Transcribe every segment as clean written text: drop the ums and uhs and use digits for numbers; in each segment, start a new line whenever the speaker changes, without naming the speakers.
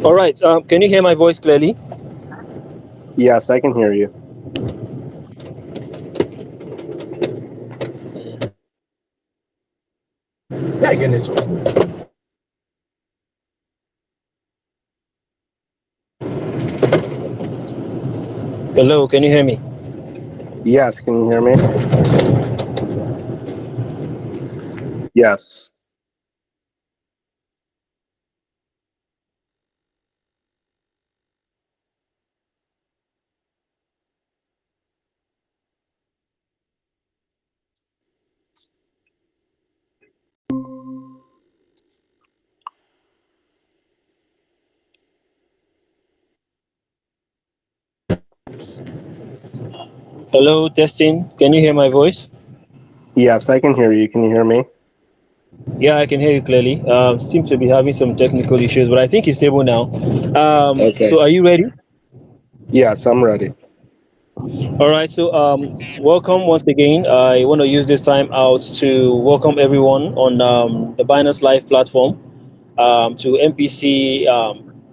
All right. Can you hear my voice clearly?
Yes, I can hear you.
Yeah, again, it's Hello, can you hear me?
Yes, can you hear me? Yes.
Hello, testing. Can you hear my voice?
Yes, I can hear you. Can you hear me?
Yeah, I can hear you clearly. Seems to be having some technical issues, but I think it's stable now.
Okay.
So are you ready?
Yes, I'm ready.
All right. So welcome once again. I want to use this time out to welcome everyone on the Binance Live platform to NPC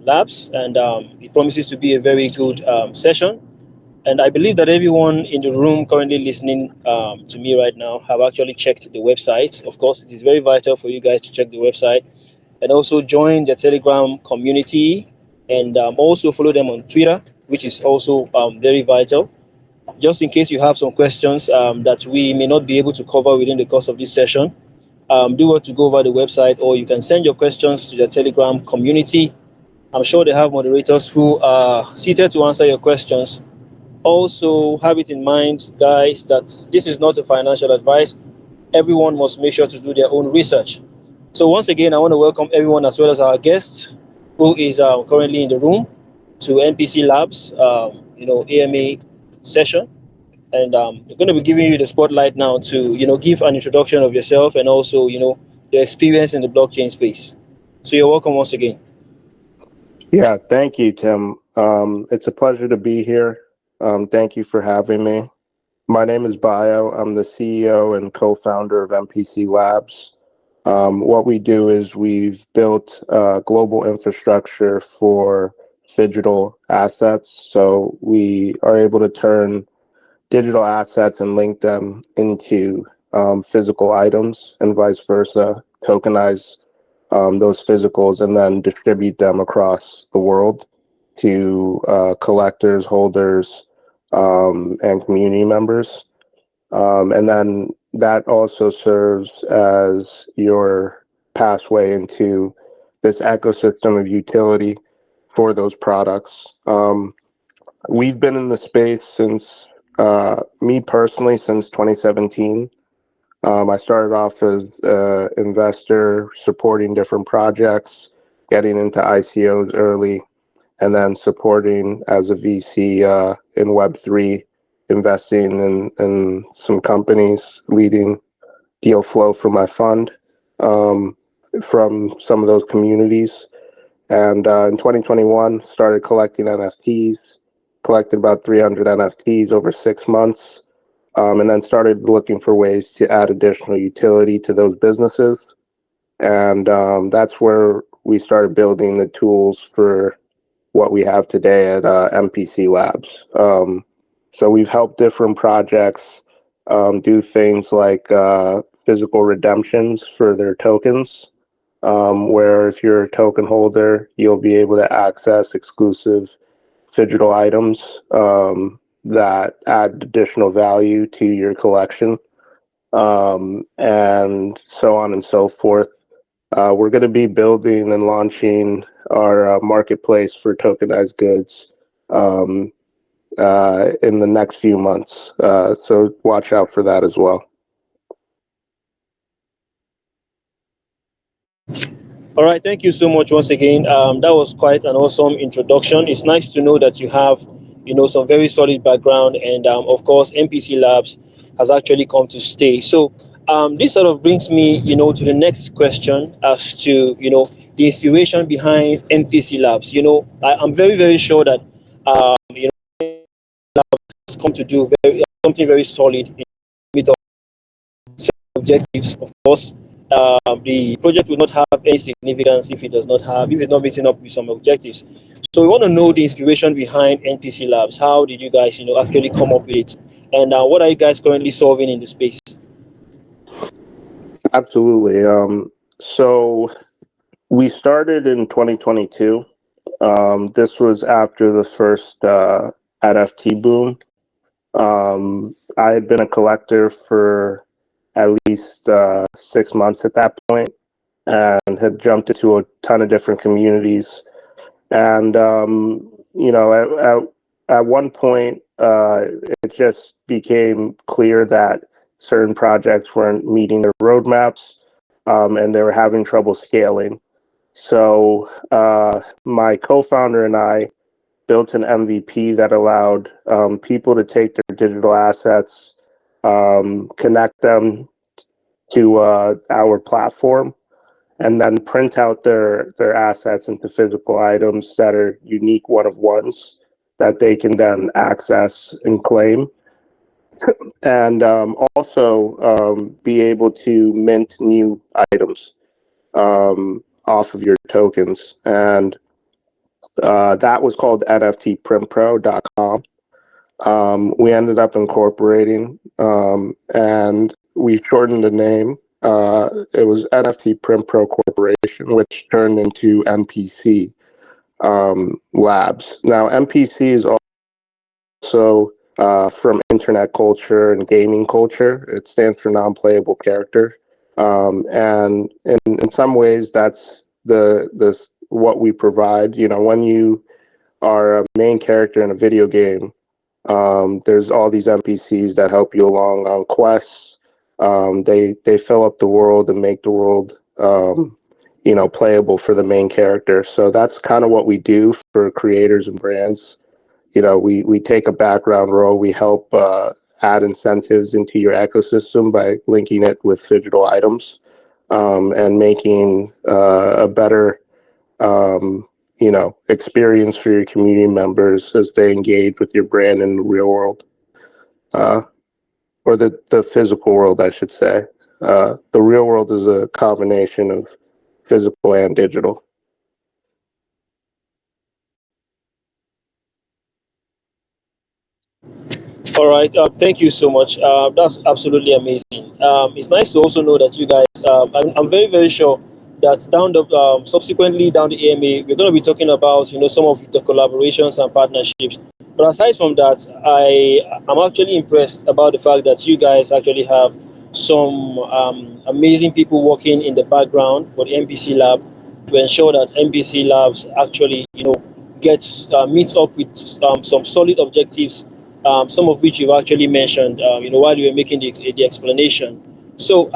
Labs, and it promises to be a very good session. And I believe that everyone in the room currently listening to me right now have actually checked the website. Of course, it is very vital for you guys to check the website and also join the Telegram community and also follow them on Twitter, which is also very vital. Just in case you have some questions that we may not be able to cover within the course of this session, do want to go over the website or you can send your questions to the Telegram community. I'm sure they have moderators who are seated to answer your questions. Also, have it in mind, guys, that this is not a financial advice. Everyone must make sure to do their own research. So, once again, I want to welcome everyone as well as our guest who is currently in the room to NPC Labs, AMA session. And we're going to be giving you the spotlight now to, give an introduction of yourself and also, your experience in the blockchain space. So, you're welcome once again.
Yeah, thank you, Tim. It's a pleasure to be here. Thank you for having me. My name is Bayo. I'm the CEO and co-founder of NPC Labs. What we do is we've built global infrastructure for digital assets. So we are able to turn digital assets and link them into physical items and vice versa, tokenize those physicals and then distribute them across the world to collectors, holders, and community members. And then that also serves as your pathway into this ecosystem of utility for those products. We've been in the space since, me personally, since 2017. I started off as an investor supporting different projects, getting into ICOs early, and then supporting as a VC in Web3, investing in some companies, leading deal flow for my fund um, from some of those communities. And in 2021, started collecting NFTs, collected about 300 NFTs over 6 months, and then started looking for ways to add additional utility to those businesses. And that's where we started building the tools for what we have today at MPC Labs. So we've helped different projects do things like physical redemptions for their tokens, where if you're a token holder, you'll be able to access exclusive digital items that add additional value to your collection, and so on and so forth. We're going to be building and launching our marketplace for tokenized goods um, in the next few months. So watch out for that as well.
All right, thank you so much once again. That was quite an awesome introduction. It's nice to know that you have, some very solid background, and of course, NPC Labs has actually come to stay. So this sort of brings me, to the next question as to, the inspiration behind NPC Labs. I'm very, very sure that it's come to do something very solid in meet of objectives, of course. the project will not have any significance if it's not meeting up with some objectives. So we want to know the inspiration behind NPC Labs. How did you guys, actually come up with it? And what are you guys currently solving in the space?
Absolutely. So we started in 2022. This was after the first NFT boom. I had been a collector for at least 6 months at that point and had jumped into a ton of different communities. And, at one point, it just became clear that certain projects weren't meeting their roadmaps, and they were having trouble scaling. So my co-founder and I built an MVP that allowed people to take their digital assets, connect them to our platform, and then print out their assets into physical items that are unique one of ones that they can then access and claim, and also be able to mint new items off of your tokens. And that was called NFTprintpro.com. We ended up incorporating, and we shortened the name. It was NFT Print Pro Corporation, which turned into NPC Labs. Now, NPC is also from internet culture and gaming culture. It stands for non-playable character, and in some ways, that's the what we provide. When you are a main character in a video game, there's all these NPCs that help you along on quests. They fill up the world and make the world playable for the main character. So that's kind of what we do for creators and brands. We take a background role. We help add incentives into your ecosystem by linking it with digital items, and making a better experience for your community members as they engage with your brand in the real world, uh, or the physical world, I should say. The real world is a combination of physical and digital.
All right, thank you so much. That's absolutely amazing. It's nice to also know that you guys. I'm very very sure that subsequently down the AMA, we're going to be talking about some of the collaborations and partnerships. But aside from that, I'm actually impressed about the fact that you guys actually have some amazing people working in the background for the MPC Lab to ensure that MPC Labs actually gets meets up with some solid objectives, some of which you've actually mentioned, while you were making the explanation. So,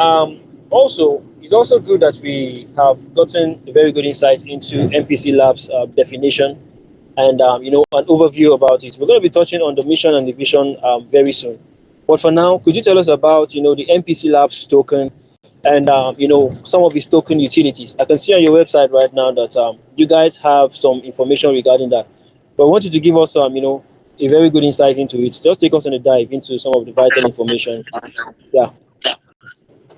also, it's also good that we have gotten a very good insight into MPC Labs definition and, an overview about it. We're going to be touching on the mission and the vision very soon. But for now, could you tell us about, the MPC Labs token and, some of its token utilities? I can see on your website right now that you guys have some information regarding that. But I want you to give us, a very good insight into it. Just take us on a dive into some of the vital information. Yeah.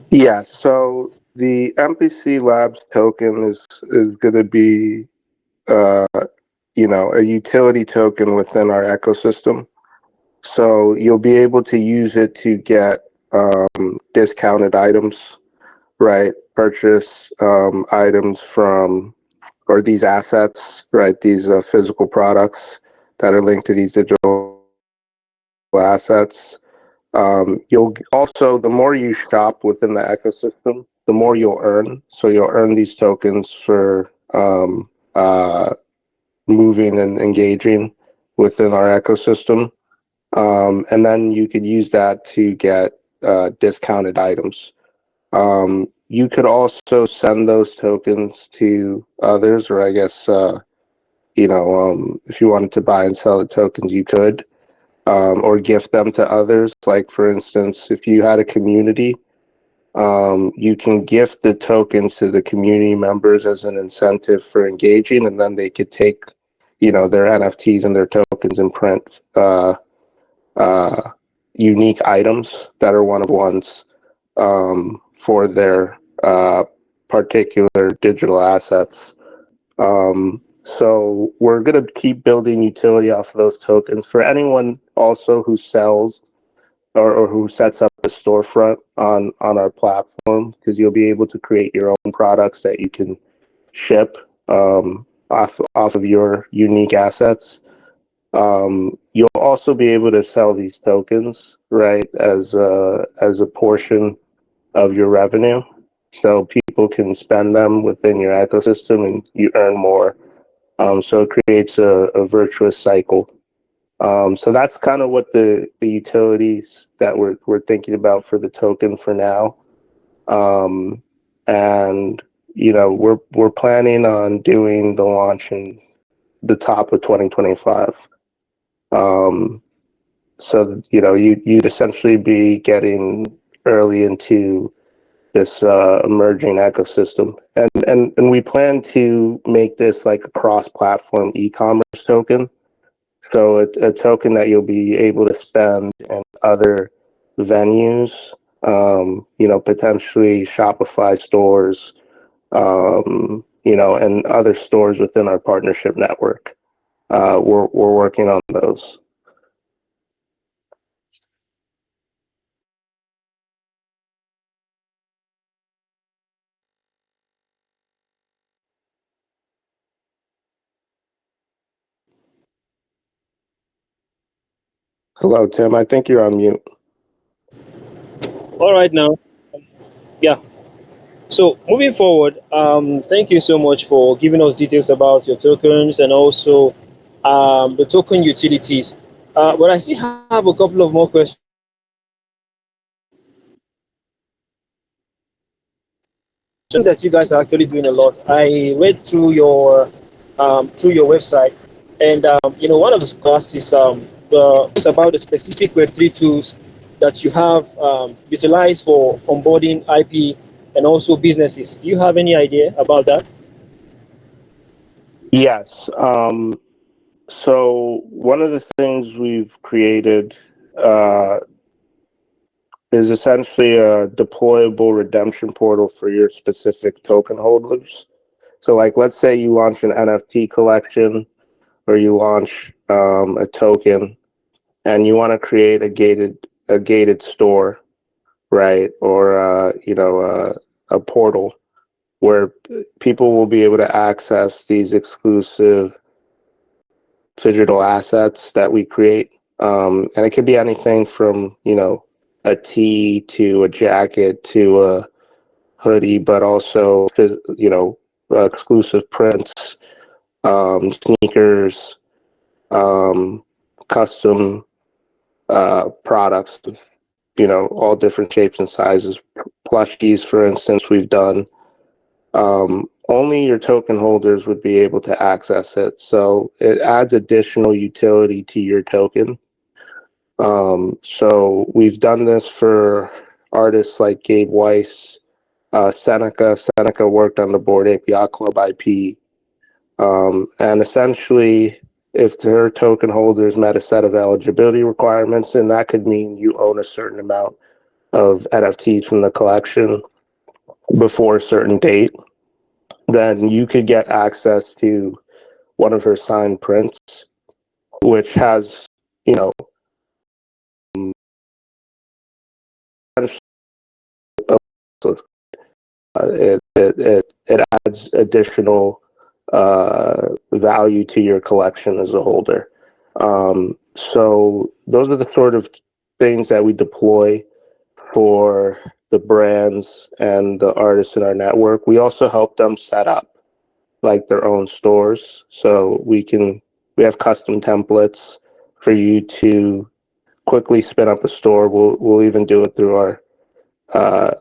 Yeah, so the MPC Labs token is going to be uh, a utility token within our ecosystem. So you'll be able to use it to get discounted items, right? Purchase items from, or these assets, right? These physical products that are linked to these digital assets. You'll also, the more you shop within the ecosystem, the more you'll earn. So you'll earn these tokens for moving and engaging within our ecosystem. And then you could use that to get discounted items. You could also send those tokens to others, or I guess, if you wanted to buy and sell the tokens, you could, or gift them to others. Like, for instance, if you had a community, you can gift the tokens to the community members as an incentive for engaging, and then they could take, their NFTs and their tokens and print unique items that are one of ones for their uh, particular digital assets. So we're going to keep building utility off of those tokens for anyone also who sells or who sets up a storefront on our platform, because you'll be able to create your own products that you can ship off of your unique assets. You'll also be able to sell these tokens, right, as a portion of your revenue, so people can spend them within your ecosystem and you earn more. So it creates a virtuous cycle. So that's kind of what the utilities that we're thinking about for the token for now. Um, and we're planning on doing the launch in the top of 2025. Um, so you'd essentially be getting early into this emerging ecosystem, and we plan to make this like a cross-platform e-commerce token. So a token that you'll be able to spend in other venues, potentially Shopify stores, and other stores within our partnership network. We're working on those. Hello, Tim. I think you're on mute.
All right now. Yeah. So moving forward, thank you so much for giving us details about your tokens and also the token utilities. But I still have a couple of more questions that you guys are actually doing a lot. I read through your website, and one of the class is the it's about the specific Web3 tools that you have utilized for onboarding IP and also businesses. Do you have any idea about that?
Yes. So one of the things we've created uh, is essentially a deployable redemption portal for your specific token holders. So, like, let's say you launch an NFT collection or you launch a token, and you want to create a gated store, right? Or a portal where people will be able to access these exclusive digital assets that we create. And it could be anything from, a tee to a jacket to a hoodie, but also, exclusive prints, sneakers, um, custom products, all different shapes and sizes. Plushies, for instance, we've done. Only your token holders would be able to access it. So it adds additional utility to your token. So we've done this for artists like Gabe Weiss, Seneca. Seneca worked on the Bored Ape Yacht Club IP. And essentially, if their token holders met a set of eligibility requirements, then that could mean you own a certain amount of NFTs from the collection before a certain date. Then you could get access to one of her signed prints, which has, you know, it adds additional value to your collection as a holder. So those are the sort of things that we deploy for the brands and the artists in our network. We also help them set up like their own stores, so we have custom templates for you to quickly spin up a store. We'll even do it through uh,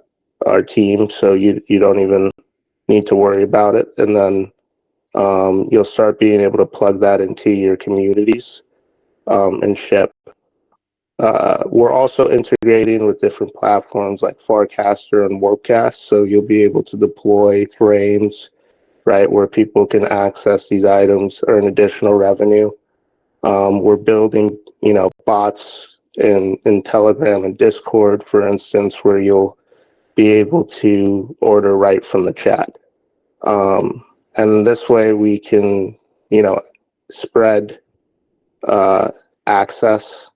our team, so you don't even need to worry about it. And then you'll start being able to plug that into your communities and ship. We're also integrating with different platforms like Farcaster and Warpcast, so you'll be able to deploy frames, right, where people can access these items, earn additional revenue. We're building, bots in Telegram and Discord, for instance, where you'll be able to order right from the chat. And this way we can, spread access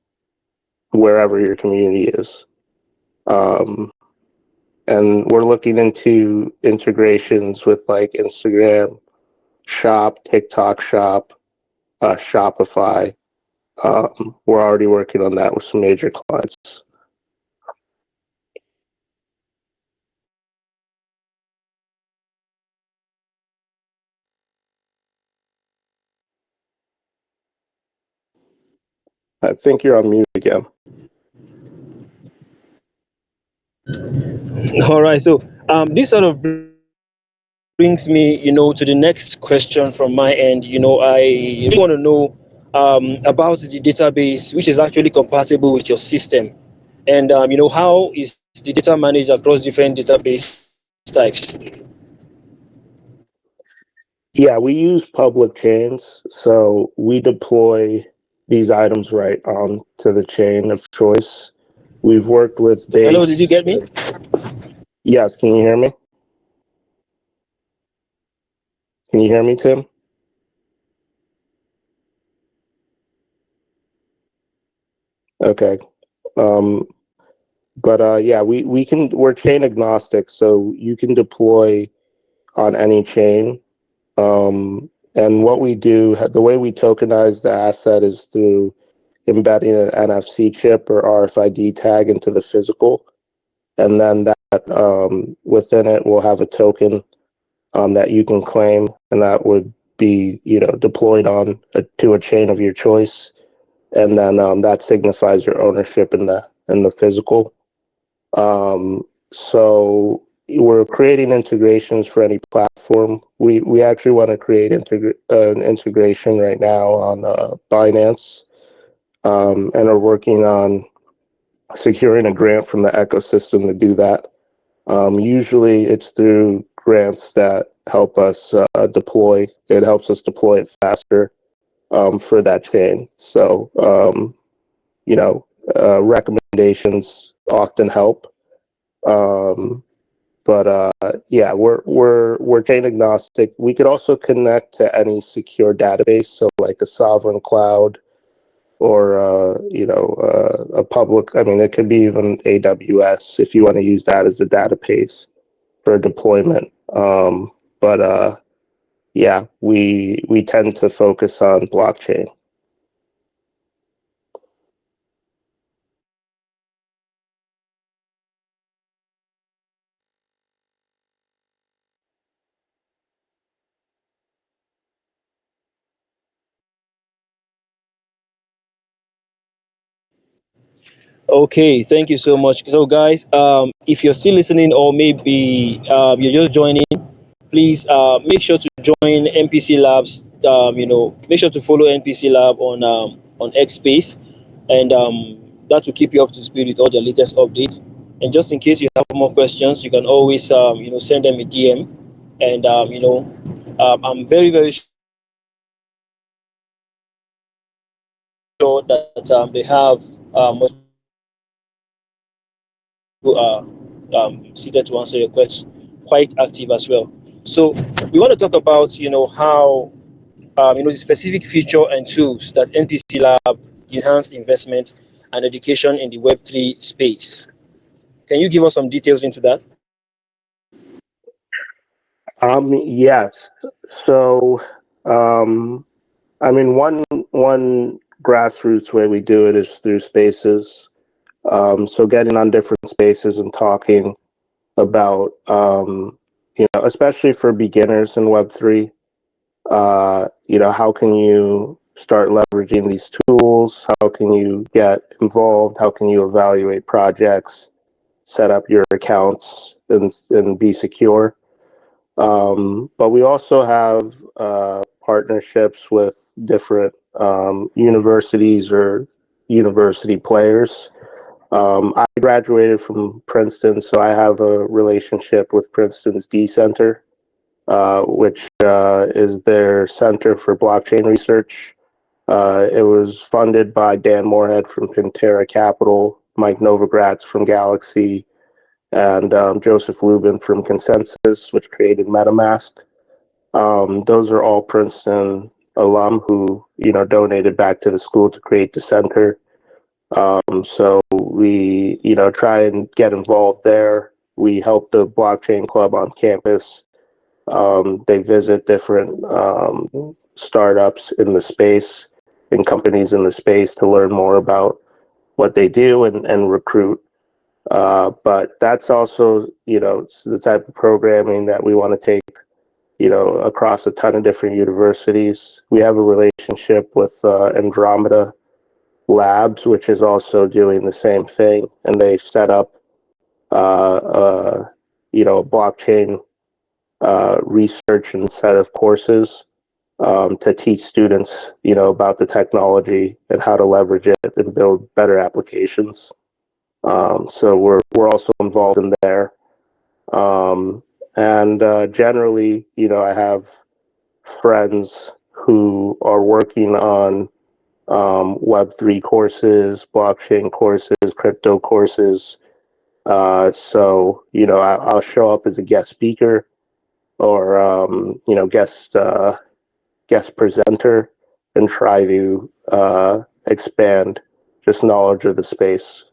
wherever your community is. Um, and we're looking into integrations with like Instagram Shop, TikTok Shop, Shopify. We're already working on that with some major clients. I think you're on mute again.
All right. So this sort of brings me, to the next question from my end. I really want to know about the database, which is actually compatible with your system, and how is the data managed across different database types?
Yeah, we use public chains, so we deploy these items right on to the chain of choice. We've worked with
Hello, did you
base.
get me?
Yes, can you hear me? Can you hear me, Tim? Okay. Um, but yeah, we're chain agnostic, so you can deploy on any chain. And what we do, the way we tokenize the asset is through embedding an NFC chip or RFID tag into the physical. And then that within it will have a token that you can claim, and that would be deployed on to a chain of your choice, and then that signifies your ownership in the physical. So we're creating integrations for any platform. We actually want to create an integration right now on Binance, and are working on securing a grant from the ecosystem to do that. Usually it's through grants that help us deploy. It helps us deploy it faster for that chain. So, recommendations often help. Um, but yeah, we're chain agnostic. We could also connect to any secure database, so like a sovereign cloud or a public. I mean, it could be even AWS if you want to use that as a database for deployment. But yeah, we tend to focus on blockchain.
Okay, thank you so much. So, guys, if you're still listening, or maybe you're just joining, please make sure to join NPC Labs. Make sure to follow NPC Lab on X Space, and that will keep you up to speed with all the latest updates. And just in case you have more questions, you can always send them a DM, and I'm very very sure that they have much who are seated to answer your questions, quite active as well. So we want to talk about how the specific feature and tools that NPC Lab enhance investment and education in the Web3 space. Can you give us some details into that?
Yes. So, I mean, one grassroots way we do it is through spaces. So getting on different spaces and talking about, especially for beginners in Web3, how can you start leveraging these tools? How can you get involved? How can you evaluate projects, set up your accounts, and be secure? But we also have partnerships with different universities or university players. I graduated from Princeton, so I have a relationship with Princeton's D Center, which is their Center for Blockchain Research. It was funded by Dan Moorhead from Pantera Capital, Mike Novogratz from Galaxy, and Joseph Lubin from Consensus, which created MetaMask. Those are all Princeton alum who, donated back to the school to create the center. So we, try and get involved there. We help the blockchain club on campus. They visit different startups in the space and companies in the space to learn more about what they do and recruit. But that's also, the type of programming that we want to take, across a ton of different universities. We have a relationship with Andromeda Labs, which is also doing the same thing, and they set up, a blockchain research and set of courses to teach students, about the technology and how to leverage it and build better applications. So we're also involved in there, and generally, I have friends who are working on Web3 courses, blockchain courses, crypto courses. So I'll show up as a guest speaker or guest presenter and try to expand just knowledge of the space.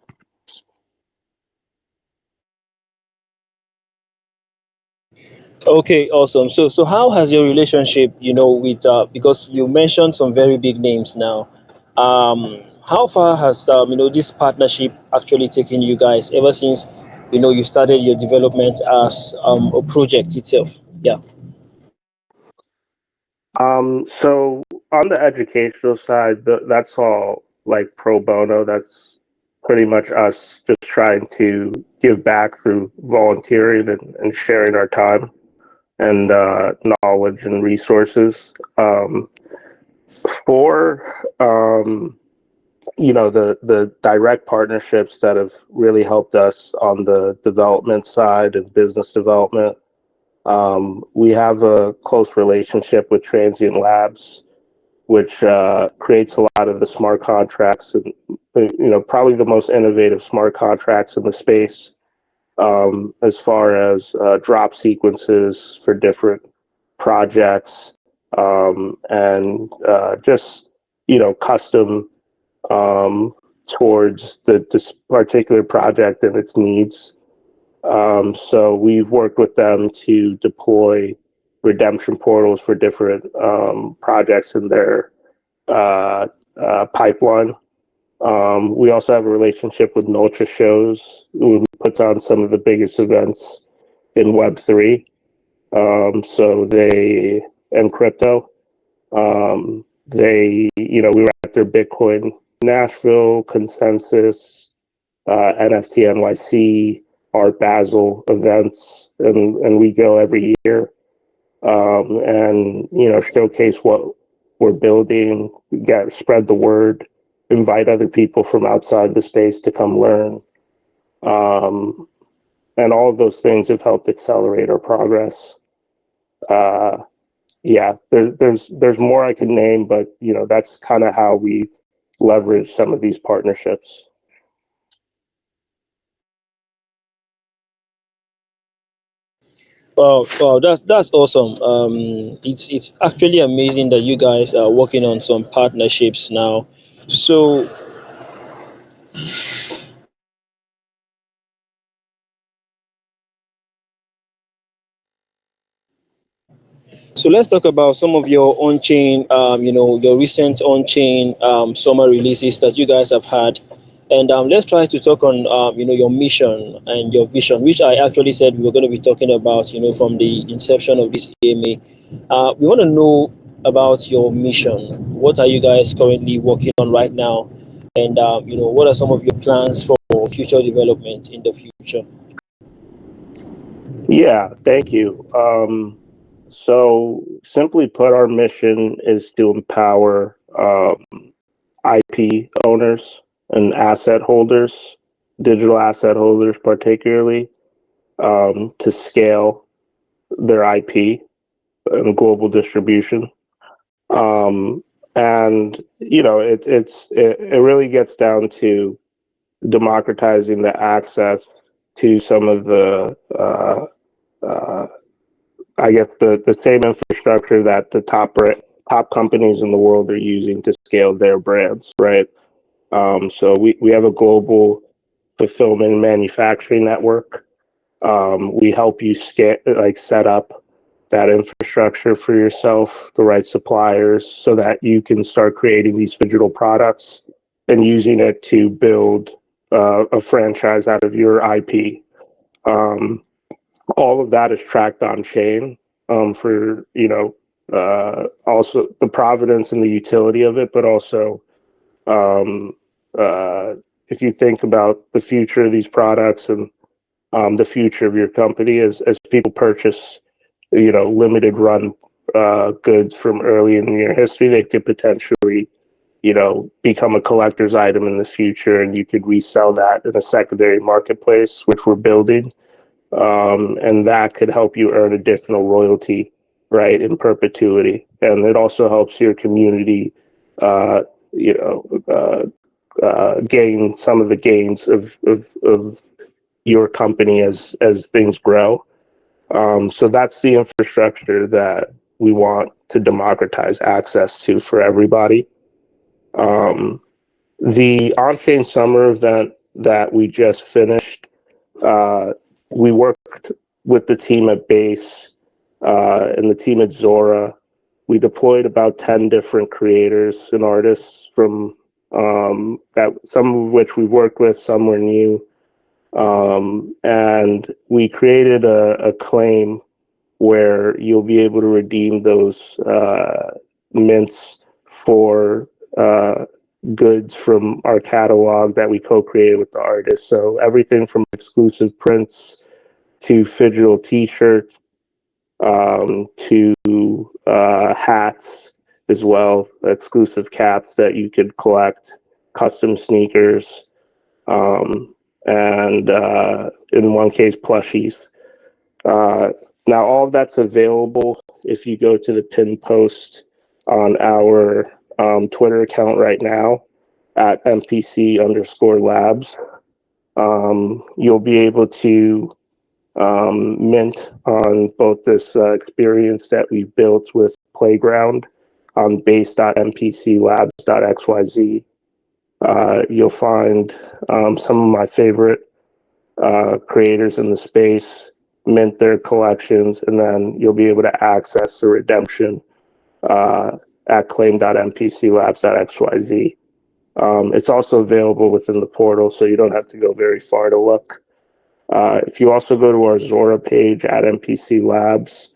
Okay, awesome. So how has your relationship, with because you mentioned some very big names now. How far has this partnership actually taken you guys ever since you started your development as a project itself? Yeah.
So on the educational side, that's all like pro bono. That's pretty much us just trying to give back through volunteering and sharing our time and knowledge and resources. For the direct partnerships that have really helped us on the development side and business development. We have a close relationship with Transient Labs, which creates a lot of the smart contracts and probably the most innovative smart contracts in the space, as far as drop sequences for different projects, and just custom, um, towards this particular project and its needs. So we've worked with them to deploy redemption portals for different projects in their uh, pipeline. We also have a relationship with Nultra Shows, who puts on some of the biggest events in Web3. So they and crypto. We were at their Bitcoin Nashville, Consensus, NFT NYC, Art Basel events, and we go every year, and showcase what we're building, spread the word, invite other people from outside the space to come learn, um, and all of those things have helped accelerate our progress. Uh, yeah, there's more I can name, but that's kind of how we've leveraged some of these partnerships.
Wow, wow, that's awesome. It's actually amazing that you guys are working on some partnerships now. So So let's talk about some of your on-chain, your recent on-chain summer releases that you guys have had, and let's try to talk on, your mission and your vision, which I actually said we were going to be talking about, from the inception of this AMA. We want to know about your mission. What are you guys currently working on right now, and what are some of your plans for future development in the future?
Yeah, thank you. So, simply put, our mission is to empower IP owners and asset holders, digital asset holders particularly, to scale their IP and global distribution. Um, and it really gets down to democratizing the access to some of the uh, I guess the same infrastructure that the top companies in the world are using to scale their brands, right? So we have a global fulfillment and manufacturing network. We help you set up that infrastructure for yourself, the right suppliers, so that you can start creating these digital products and using it to build a franchise out of your IP. Um, all of that is tracked on chain for also the provenance and the utility of it, but also um, uh, if you think about the future of these products and the future of your company as people purchase, limited run goods from early in your history, they could potentially, become a collector's item in the future, and you could resell that in a secondary marketplace, which we're building, and that could help you earn additional royalty, right, in perpetuity, and it also helps your community, uh, you know, gain some of the gains of your company as things grow. So that's the infrastructure that we want to democratize access to for everybody. Um, the on-chain summer event that we just finished, uh, we worked with the team at Base and the team at Zora. We deployed about 10 different creators and artists from that, some of which we've worked with, some were new. And we created a claim where you'll be able to redeem those mints for goods from our catalog that we co-created with the artist. So everything from exclusive prints to digital T-shirts to hats as well, exclusive caps that you could collect, custom sneakers, and in one case, plushies. Uh, Now, all of that's available if you go to the pin post on our Twitter account right now at NPC underscore labs. You'll be able to mint on both this experience that we built with Playground on base.npclabs.xyz. You'll find some of my favorite creators in the space mint their collections, and then you'll be able to access the redemption uh, at claim.npclabs.xyz. It's also available within the portal, so you don't have to go very far to look. If you also go to our Zora page at NPC Labs,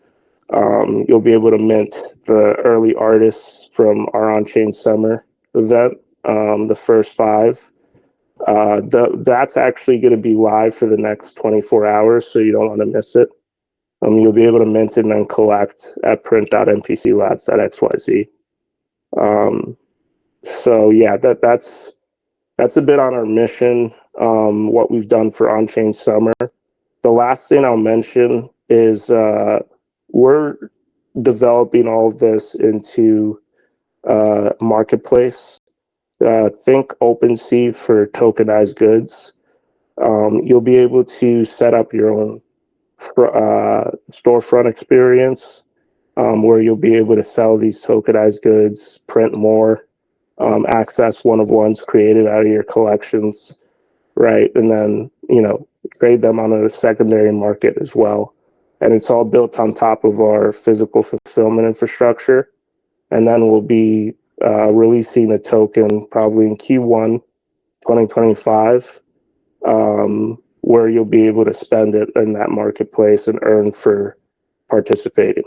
you'll be able to mint the early artists from our on-chain summer event, the first five. That's actually going to be live for the next 24 hours, so you don't want to miss it. You'll be able to mint and then collect at print.npclabs.xyz. Um, so yeah, that's a bit on our mission, what we've done for on-chain summer. The last thing I'll mention is we're developing all of this into marketplace. Think OpenSea for tokenized goods. You'll be able to set up your own storefront experience where you'll be able to sell these tokenized goods, print more, access one of ones created out of your collections, right? And then, trade them on a secondary market as well. And it's all built on top of our physical fulfillment infrastructure. And then we'll be releasing a token probably in Q1 2025, where you'll be able to spend it in that marketplace and earn for participating.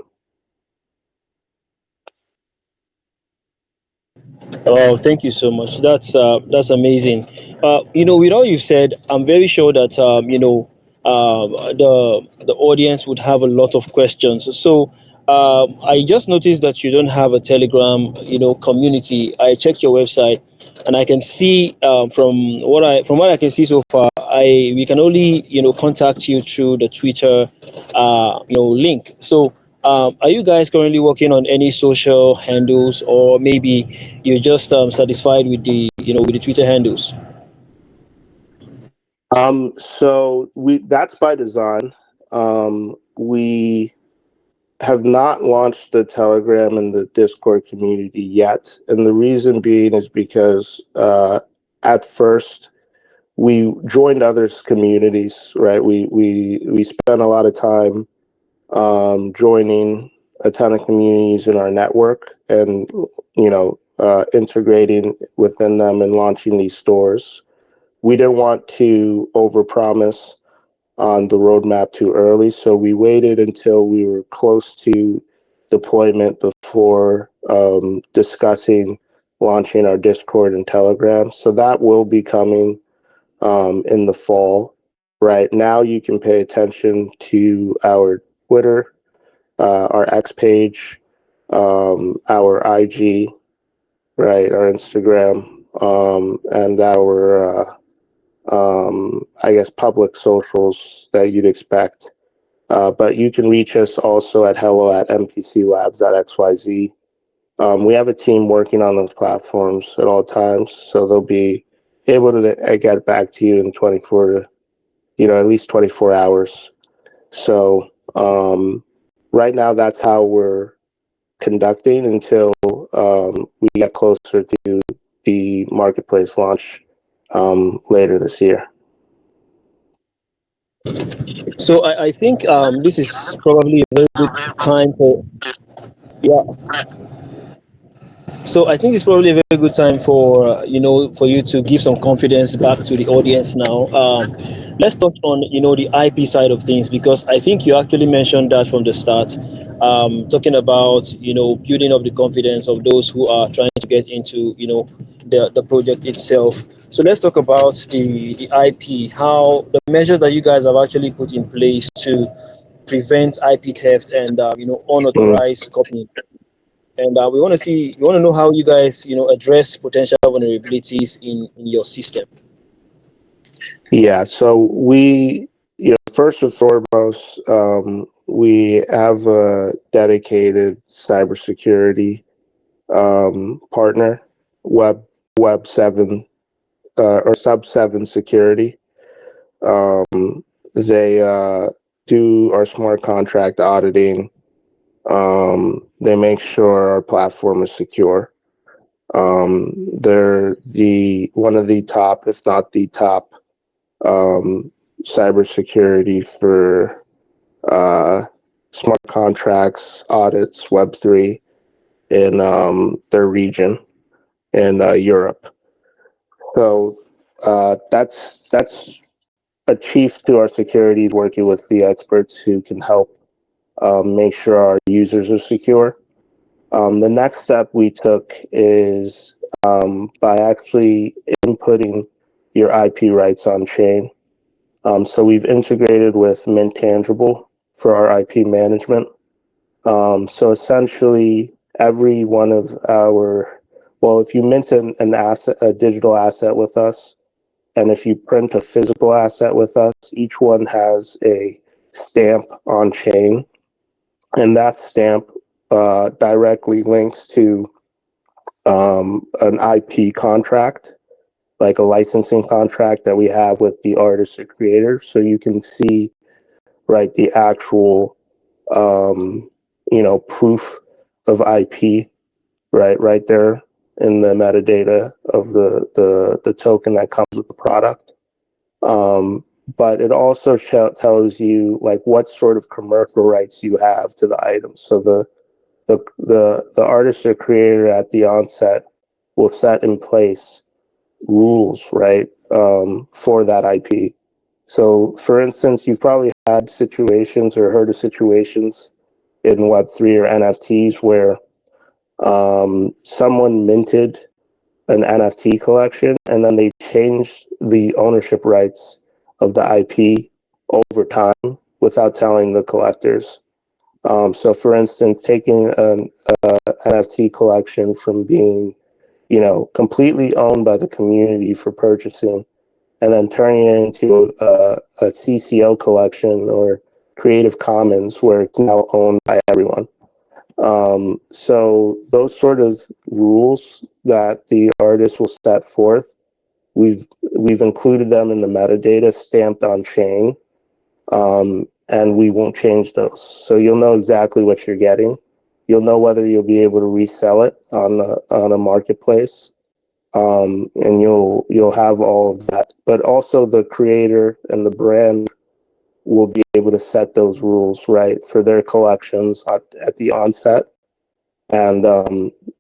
Oh, thank you so much. That's amazing. With all you've said, I'm very sure that the audience would have a lot of questions. So I just noticed that you don't have a Telegram, community. I checked your website, and I can see from what I can see so far, I we can only contact you through the Twitter link. So are you guys currently working on any social handles, or maybe you're just satisfied with the Twitter handles?
So that's by design. We have not launched the Telegram and the Discord community yet, and the reason being is because at first we joined others' communities, right? We spent a lot of time joining a ton of communities in our network, and integrating within them and launching these stores. We didn't want to overpromise on the roadmap too early, so we waited until we were close to deployment before discussing launching our Discord and Telegram. So that will be coming in the fall. Right now, you can pay attention to our Twitter, our X page, our IG, right, our Instagram, and our I guess public socials that you'd expect. But you can reach us also at hello@npclabs.xyz. We have a team working on those platforms at all times, so they'll be able to get back to you in 24 to, at least 24 hours. So right now, that's how we're conducting until we get closer to the marketplace launch later this year.
So I think this is probably a very good time for, yeah. So I think it's probably a very good time for for you to give some confidence back to the audience now. Let's touch on the IP side of things, because I think you actually mentioned that from the start, talking about building up the confidence of those who are trying to get into the project itself. So let's talk about the IP, how the measures that you guys have actually put in place to prevent IP theft and
Mm.
unauthorized copying. And we want to know how you guys address potential vulnerabilities in your system.
Yeah, so first and foremost, we have a dedicated cybersecurity partner, Web 7 or Sub 7 Security. They do our smart contract auditing. They make sure our platform is secure. They're the one of the top, if not the top, um, cybersecurity for smart contracts, audits, Web3 in their region in Europe. So that's achieved through our security, working with the experts who can help make sure our users are secure. The next step we took is by actually inputting your IP rights on chain. So we've integrated with Mint Tangible for our IP management. So essentially, every one of if you mint an asset, a digital asset with us, and if you print a physical asset with us, each one has a stamp on chain, and that stamp directly links to an IP contract, like a licensing contract that we have with the artist or creator. So you can see, right, the actual, proof of IP, right there in the metadata of the token that comes with the product. But it also tells you like what sort of commercial rights you have to the item. So the artist or creator at the onset will set in place rules, right, for that IP. So, for instance, you've probably had situations or heard of situations in Web3 or NFTs where someone minted an NFT collection and then they changed the ownership rights of the IP over time without telling the collectors. So, for instance, taking an NFT collection from being, completely owned by the community for purchasing, and then turning it into a CCO collection or Creative Commons, where it's now owned by everyone. So those sort of rules that the artist will set forth we've we've included them in the metadata stamped on chain, and we won't change those. So you'll know exactly what you're getting. You'll know whether you'll be able to resell it on a marketplace, and you'll have all of that. But also the creator and the brand will be able to set those rules right for their collections at the onset, and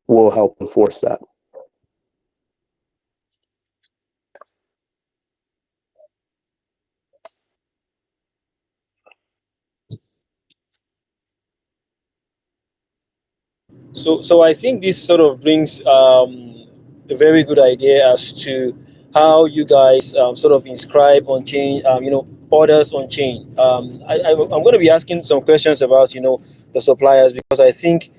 we'll help enforce that.
So I think this sort of brings a very good idea as to how you guys sort of inscribe on chain, orders on chain. I'm going to be asking some questions about, the suppliers, because I think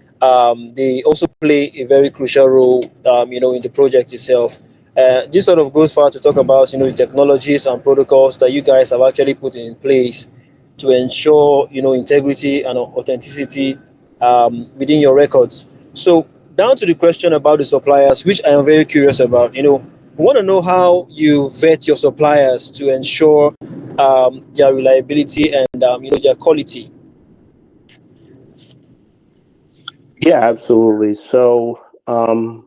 they also play a very crucial role, in the project itself. This sort of goes far to talk about, the technologies and protocols that you guys have actually put in place to ensure, integrity and authenticity within your records. So down to the question about the suppliers, which I am very curious about. We want to know how you vet your suppliers to ensure their reliability and their quality.
Yeah, absolutely. So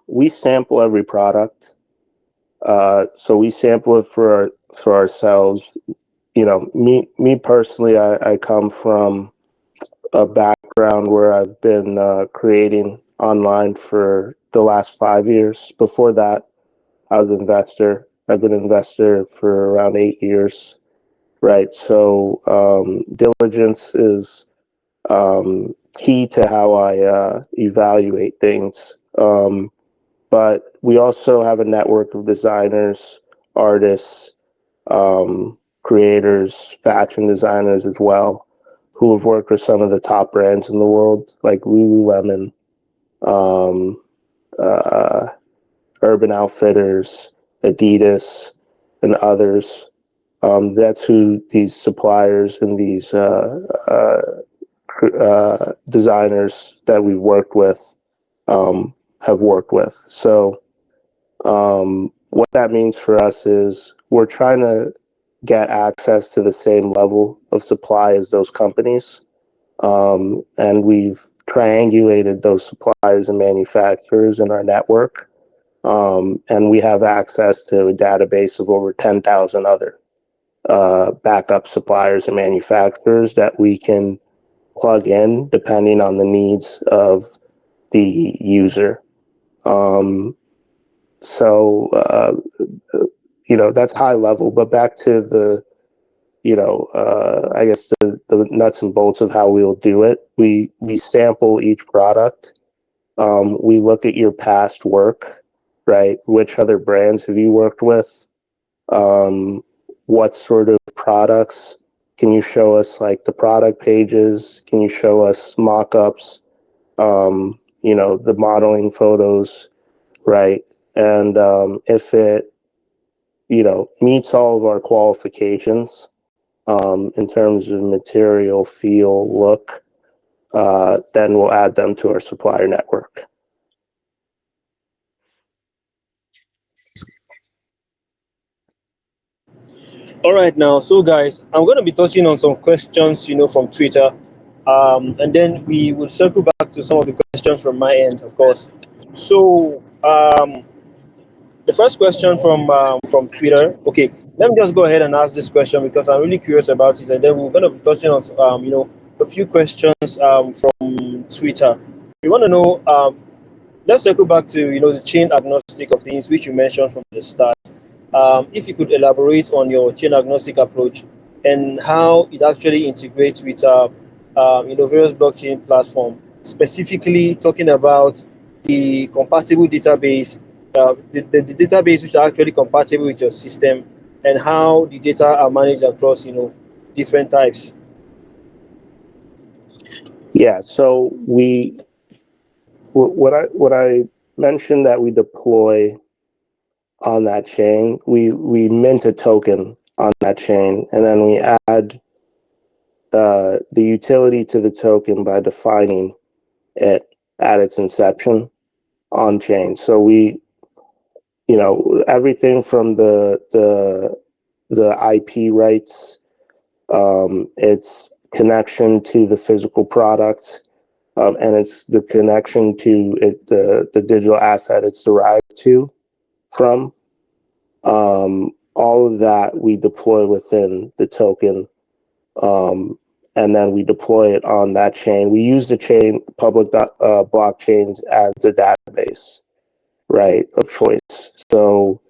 we sample every product. So we sample it for ourselves. Me personally, I come from a background where I've been creating online for the last 5 years. Before that, I was an investor. I've been an investor for around 8 years, right? So diligence is key to how I evaluate things. But we also have a network of designers, artists, creators, fashion designers as well, who have worked with some of the top brands in the world, like Lululemon, um, uh, Urban Outfitters, Adidas, and others. That's who these suppliers and these designers that we've worked with have worked with. So what that means for us is we're trying to get access to the same level of supply as those companies. And we've triangulated those suppliers and manufacturers in our network. And we have access to a database of over 10,000 other backup suppliers and manufacturers that we can plug in depending on the needs of the user. Um, so that's high level, but back to the, I guess the nuts and bolts of how we'll do it. We sample each product. We look at your past work, right? Which other brands have you worked with? Um, what sort of products? Can you show us like the product pages? Can you show us mock-ups? The modeling photos, right? And if it, meets all of our qualifications in terms of material, feel, look, then we'll add them to our supplier network.
All right, now, so guys, I'm going to be touching on some questions, from Twitter, and then we will circle back to some of the questions from my end, of course. So, the first question from Twitter. Okay, let me just go ahead and ask this question because I'm really curious about it, and then we're going to be touching on a few questions from Twitter. We want to know. Let's circle back to the chain agnostic of things which you mentioned from the start. If you could elaborate on your chain agnostic approach and how it actually integrates with various blockchain platform, specifically talking about the compatible database, the database which are actually compatible with your system, and how the data are managed across different types.
Yeah. So what I mentioned that we deploy on that chain, we mint a token on that chain, and then we add the utility to the token by defining it at its inception on chain. So everything from the IP rights, its connection to the physical product, and it's the connection to the digital asset it's derived to from. All of that we deploy within the token, and then we deploy it on that chain. We use the chain public blockchains as the database, right, of choice. So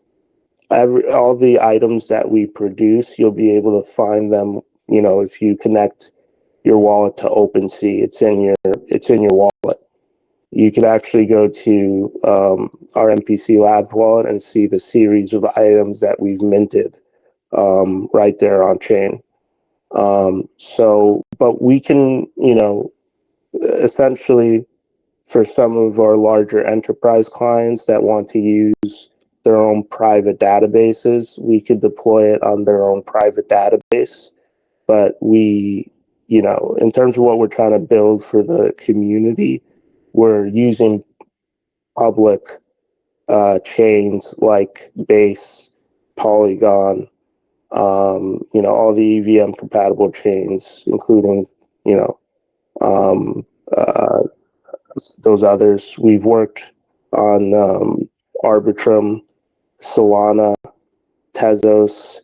all the items that we produce, you'll be able to find them. If you connect your wallet to OpenSea, it's in your wallet. You could actually go to our NPCLabs wallet and see the series of items that we've minted right there on chain. But we can, essentially, for some of our larger enterprise clients that want to use their own private databases, we could deploy it on their own private database. But in terms of what we're trying to build for the community, we're using public chains like Base, Polygon, all the EVM compatible chains, including, you know, um, uh, those others. We've worked on Arbitrum, Solana, Tezos.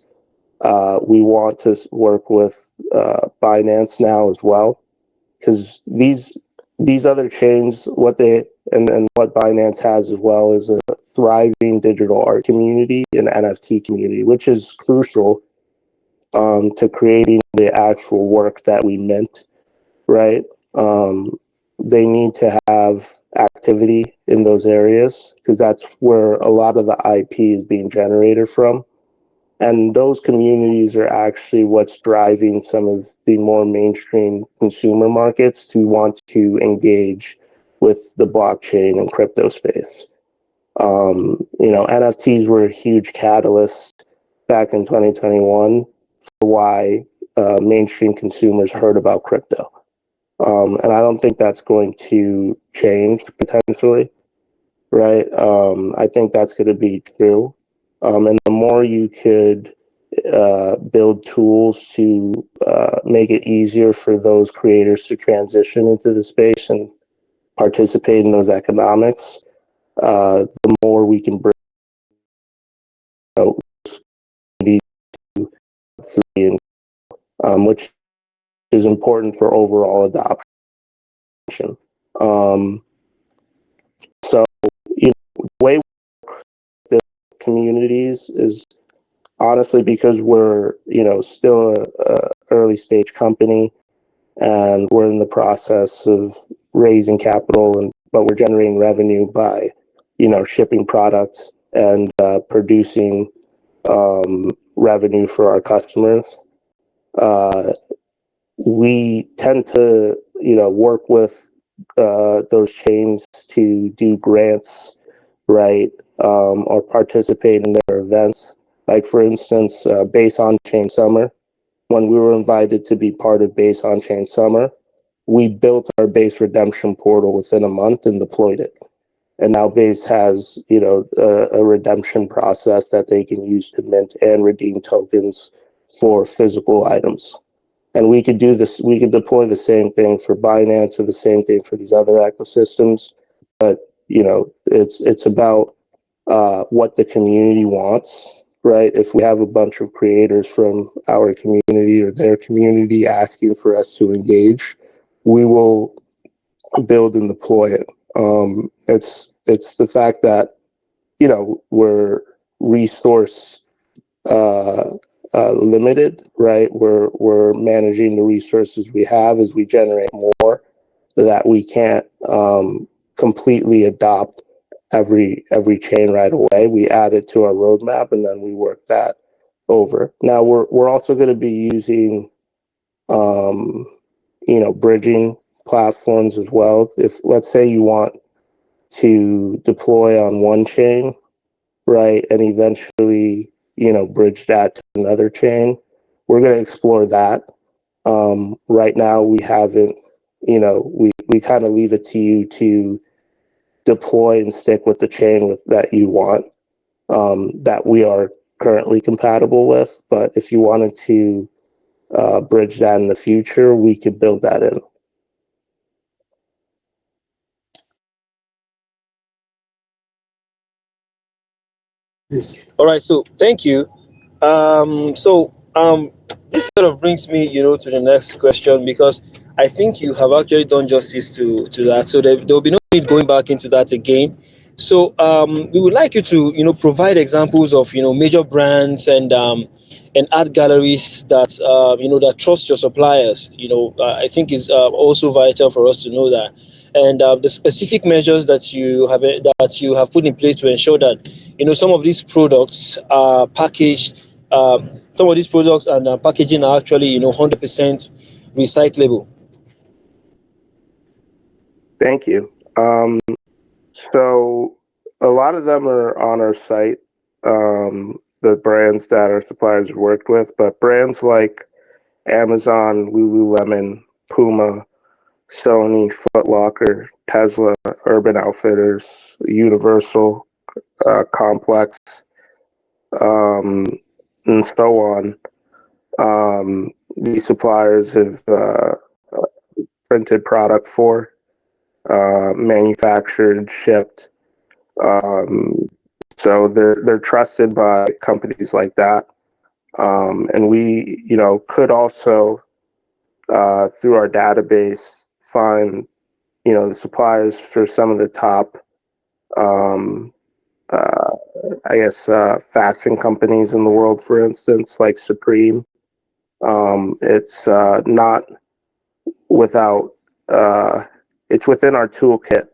We want to work with Binance now as well, because these other chains, and what Binance has as well is a thriving digital art community and NFT community, which is crucial to creating the actual work that we mint, right? They need to have activity in those areas because that's where a lot of the IP is being generated from. And those communities are actually what's driving some of the more mainstream consumer markets to want to engage with the blockchain and crypto space. NFTs were a huge catalyst back in 2021 for why mainstream consumers heard about crypto. And I don't think that's going to change potentially, right? I think that's going to be true. And the more you could build tools to make it easier for those creators to transition into the space and participate in those economics, the more we can bring out three, which is important for overall adoption. Um, so, the way we work with the communities is honestly because we're, still a early stage company, and we're in the process of raising capital, but we're generating revenue by, shipping products and producing revenue for our customers. We tend to, work with those chains to do grants, right, or participate in their events. Like, for instance, Base on Chain Summer. When we were invited to be part of Base on Chain Summer, we built our Base redemption portal within a month and deployed it. And now Base has, a redemption process that they can use to mint and redeem tokens for physical items. And we could do this. We could deploy the same thing for Binance or the same thing for these other ecosystems. But it's about what the community wants, right? If we have a bunch of creators from our community or their community asking for us to engage, we will build and deploy it. It's the fact that we're resource uh, limited, right? We're managing the resources we have as we generate more, that we can't completely adopt every chain right away. We add it to our roadmap and then we work that over. Now we're also going to be using um, bridging platforms as well. If, let's say, you want to deploy on one chain, right, and eventually bridge that to another chain, we're going to explore that. Right now we haven't. We kind of leave it to you to deploy and stick with the chain that you want. that we are currently compatible with. But if you wanted to bridge that in the future, we could build that in.
All right, so thank you. This sort of brings me, to the next question, because I think you have actually done justice to that. So there will be no need going back into that again. So we would like you to, provide examples of, major brands and art galleries that, that trust your suppliers. I think is also vital for us to know that, and the specific measures that you have put in place to ensure that, some of these products are packaged. Some of these products and packaging are actually, 100% recyclable.
Thank you. So a lot of them are on our site, the brands that our suppliers have worked with, but brands like Amazon, Lululemon, Puma, Sony, Foot Locker, Tesla, Urban Outfitters, Universal, Complex, um, and so on. These suppliers have printed product for, manufactured, shipped. Um, so they're trusted by companies like that. And we, could also, through our database, find, the suppliers for some of the top, um, uh, I guess, fashion companies in the world, for instance, like Supreme. It's not without, uh, it's within our toolkit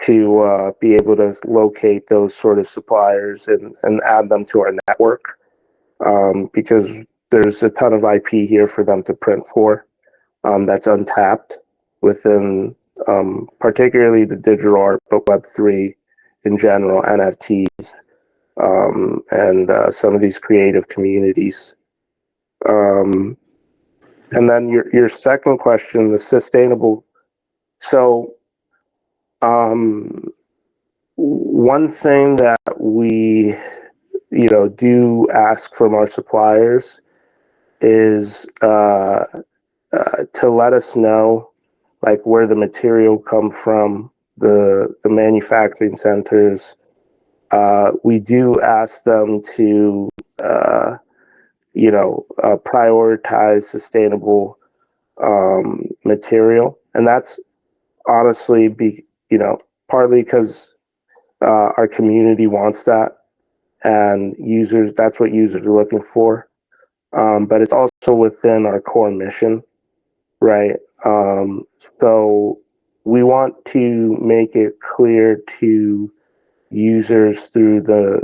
to be able to locate those sort of suppliers and add them to our network, because there's a ton of IP here for them to print for, that's untapped within, particularly the digital art, but Web3 in general, NFTs, and some of these creative communities. Um, and then your second question, the sustainable. So um, one thing that we, do ask from our suppliers is to let us know, like, where the material come from, the manufacturing centers. We do ask them to, prioritize sustainable material, and that's honestly partly because our community wants that, and users, that's what users are looking for. But it's also within our core mission, right? So we want to make it clear to users through the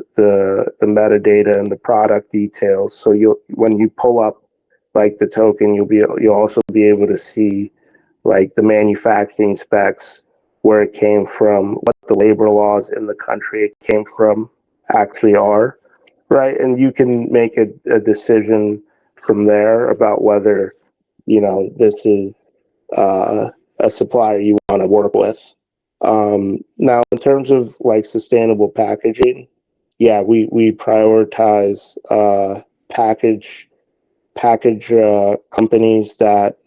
metadata and the product details. So you'll, when you pull up like the token, you'll also be able to see like the manufacturing specs, where it came from, what the labor laws in the country it came from actually are, right? And you can make a decision from there about whether, this is uh, a supplier you want to work with. Now, in terms of like sustainable packaging, yeah, we prioritize package companies that,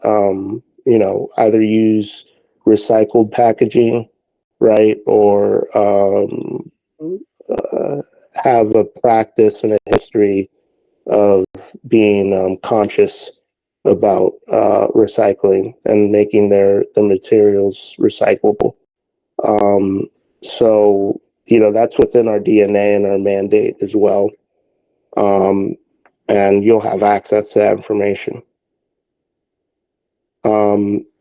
either use recycled packaging, right, or uh, have a practice and a history of being conscious about recycling and making the materials recyclable. Um, so that's within our DNA and our mandate as well. Um, and you'll have access to that information.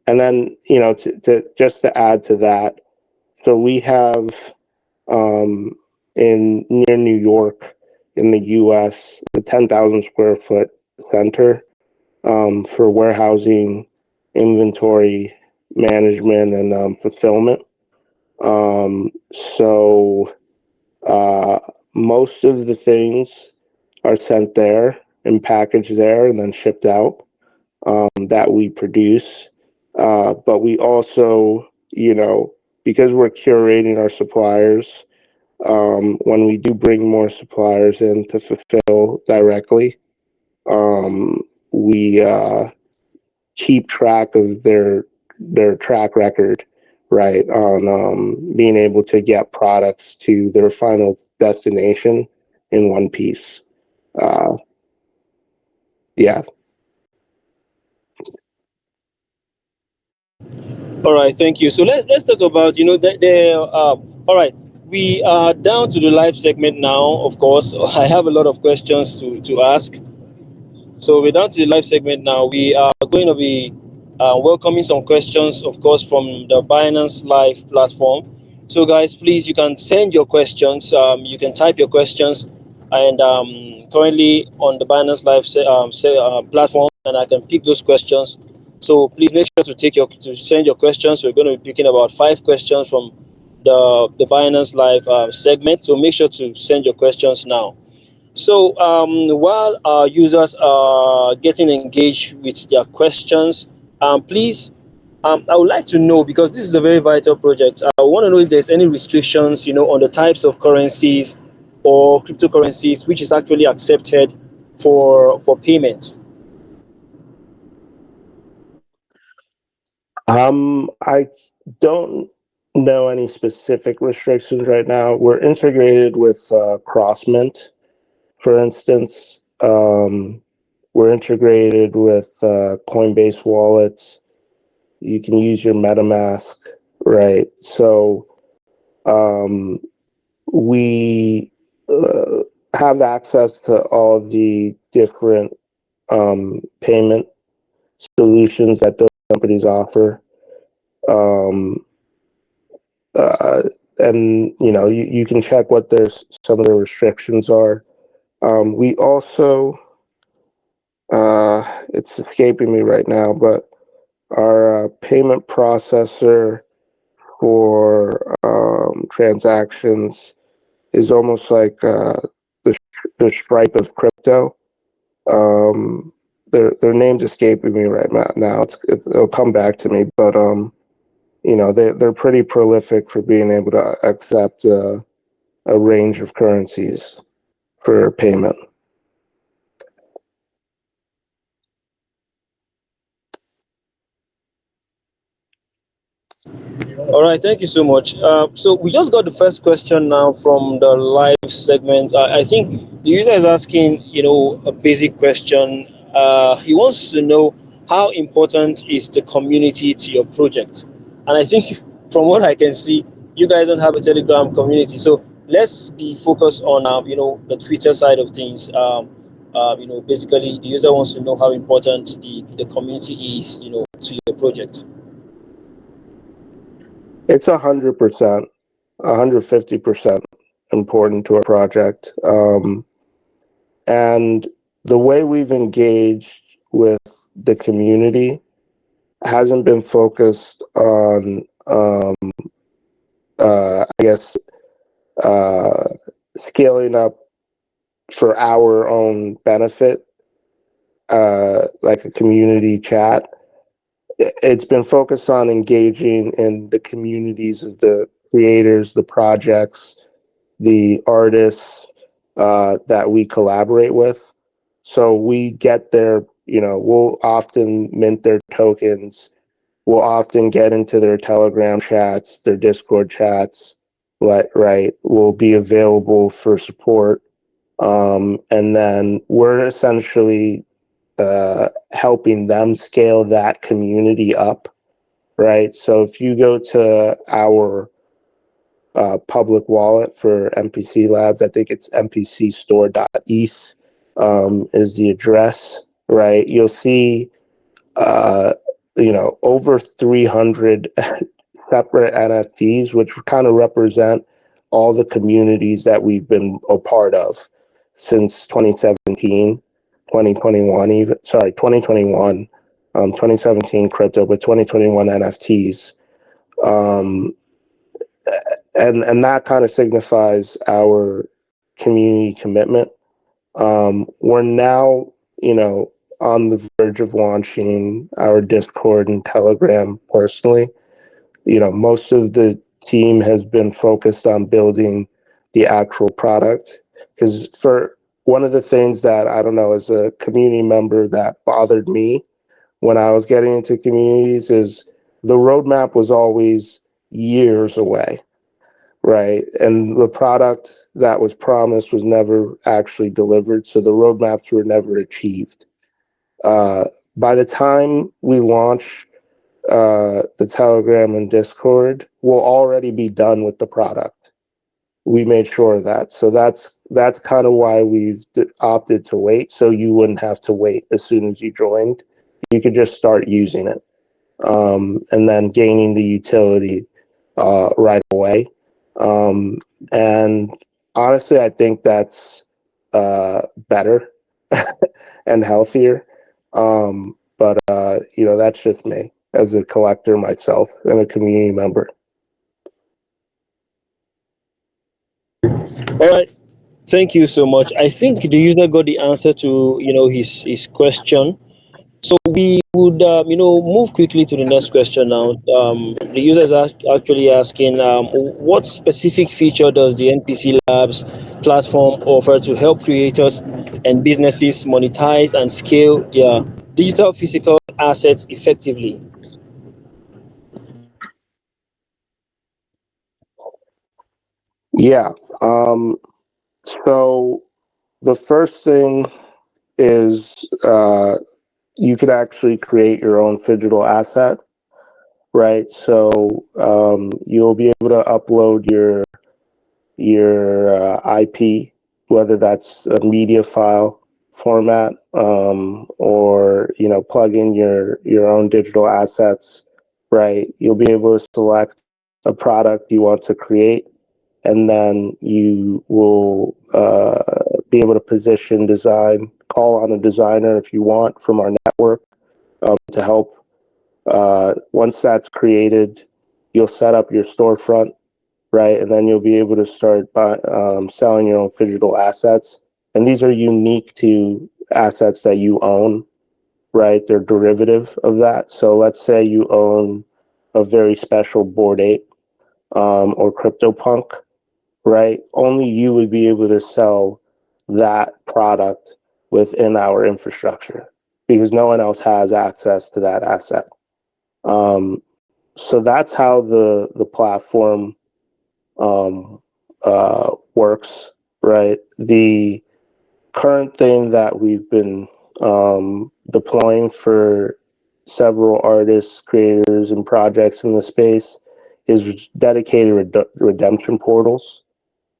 And then, to just to add to that, so we have, um, in near New York in the U.S., the 10,000 square foot center, for warehousing, inventory management, and fulfillment. So uh, most of the things are sent there and packaged there and then shipped out, that we produce. But we also, because we're curating our suppliers, When we do bring more suppliers in to fulfill directly, we keep track of their track record, right, on being able to get products to their final destination in one piece. Uh, yeah.
All right, thank you. So let's talk about all right, we are down to the live segment now. Of course, I have a lot of questions to ask. So we're down to the live segment now. We are going to be welcoming some questions, of course, from the Binance Live platform. So, guys, please, you can send your questions. You can type your questions, and currently on the Binance Live platform, and I can pick those questions. So please make sure to send your questions. We're going to be picking about 5 questions from the Binance Live segment. So make sure to send your questions now. So while our users are getting engaged with their questions, please, I would like to know, because this is a very vital project. I want to know if there's any restrictions, on the types of currencies or cryptocurrencies which is actually accepted for payment.
I don't know any specific restrictions right now. We're integrated with Crossmint, for instance. We're integrated with Coinbase wallets. You can use your MetaMask, right? So um, we uh, have access to all the different payment solutions that those companies offer. Um, uh, and you can check what there's some of the restrictions are. We also it's escaping me right now, but our payment processor for transactions is almost like the Stripe of crypto. Um, their name's escaping me right now. It'll come back to me, but they're pretty prolific for being able to accept a range of currencies for payment.
All right, thank you so much. So we just got the first question now from the live segment. I think the user is asking, a basic question. He wants to know how important is the community to your project. And I think from what I can see, you guys don't have a Telegram community. So let's be focused on, the Twitter side of things. Basically, the user wants to know how important the community is, to your project.
It's 100%, 150% important to our project. And the way we've engaged with the community hasn't been focused on, I guess, uh, scaling up for our own benefit, like a community chat. It's been focused on engaging in the communities of the creators, the projects, the artists that we collaborate with. So we get their, we'll often mint their tokens. We'll often get into their Telegram chats, their Discord chats, right? We'll be available for support. And then we're essentially helping them scale that community up, right? So if you go to our public wallet for NPCLabs, I think it's npcstore.eth is the address, right? You'll see, uh, over 300 separate NFTs, which kind of represent all the communities that we've been a part of since 2017, 2021, even, sorry, 2021, 2017 crypto, but 2021 NFTs. Um, and that kind of signifies our community commitment. We're now, on the verge of launching our Discord and Telegram personally. Most of the team has been focused on building the actual product. Because for one of the things that, I don't know, as a community member that bothered me when I was getting into communities is the roadmap was always years away, right? And the product that was promised was never actually delivered. So the roadmaps were never achieved. Uh, by the time we launch the Telegram and Discord, we'll already be done with the product. We made sure of that. So that's kind of why we've opted to wait. So you wouldn't have to wait as soon as you joined. You could just start using it, and then gaining the utility right away. Um, and honestly, I think that's better and healthier. But that's just me as a collector myself and a community member.
All right. Thank you so much. I think the user got the answer to his question. So we would move quickly to the next question now. The user is actually asking, what specific feature does the NPC Labs platform offer to help creators and businesses monetize and scale their digital physical assets effectively?
Yeah. So the first thing is you could actually create your own digital asset, right? So you'll be able to upload your IP, whether that's a media file format, or plug in your own digital assets, right? You'll be able to select a product you want to create, and then you will be able to position, design, call on a designer if you want from our network to help. Once that's created, you'll set up your storefront, right? And then you'll be able to start selling your own digital assets. And these are unique to assets that you own, right? They're derivative of that. So let's say you own a very special Bored Ape, or CryptoPunk, right? Only you would be able to sell that product within our infrastructure because no one else has access to that asset. Um, so that's how the platform works, right? The current thing that we've been deploying for several artists, creators, and projects in the space is dedicated redemption portals.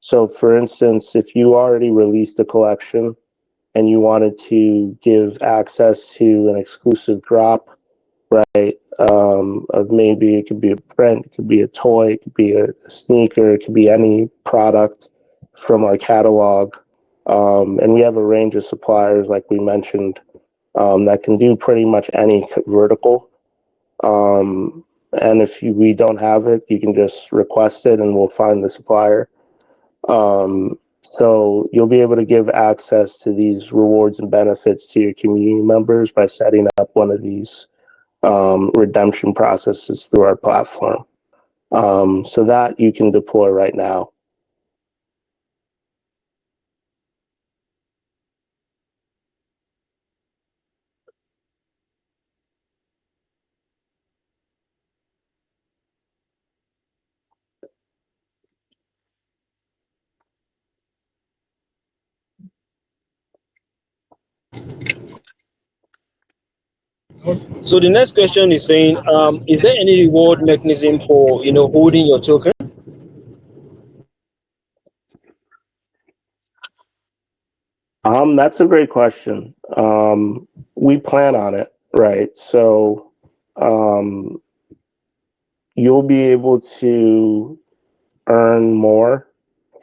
So, for instance, if you already released a collection and you wanted to give access to an exclusive drop, right? Of maybe it could be a print, it could be a toy, it could be a sneaker, it could be any product from our catalog. And we have a range of suppliers, like we mentioned, that can do pretty much any vertical. And if we don't have it, you can just request it and we'll find the supplier. So you'll be able to give access to these rewards and benefits to your community members by setting up one of these redemption processes through our platform. So that you can deploy right now.
So the next question is saying, is there any reward mechanism for holding your token?
That's a great question. We plan on it, right? So um, you'll be able to earn more